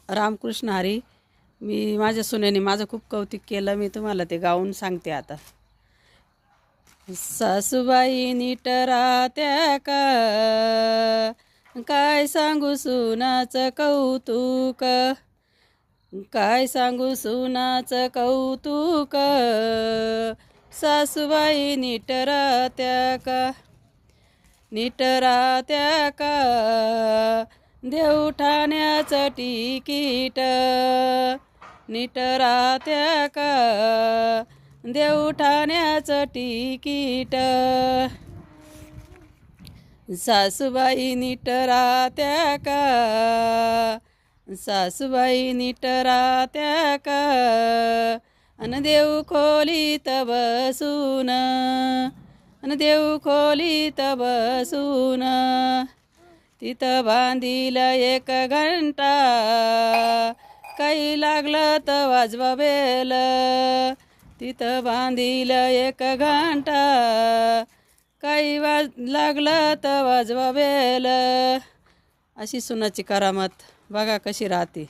रामकृष्ण हरी. मी माझ्या सुनेने माझं खूप कौतुक केलं. मी तुम्हाला ते गाऊन सांगते आता. सासूबाई नीट राहत्या का, काय सांगू सुनाचं कौतुक, काय सांगू सुनाचं कौतुक. सासूबाई नीट राहत्या का, नीट राहत्या का, देवठाण्याचं तिकीट, नीट राहत्या का, देवठाण्याचं तिकीट. सासूबाई नीट राहत्या का, सासूबाई नीट राहत्या का, अन देव खोलीत बसून, अन देव खोलीत बसून, तिथं बांधील एक घंटा, काही लागलं तर वाजवा बेल, तिथं बांधील एक घंटा, काही लागलं तर वाजवा बेल. अशी सुनाची करामत बघा कशी राहते.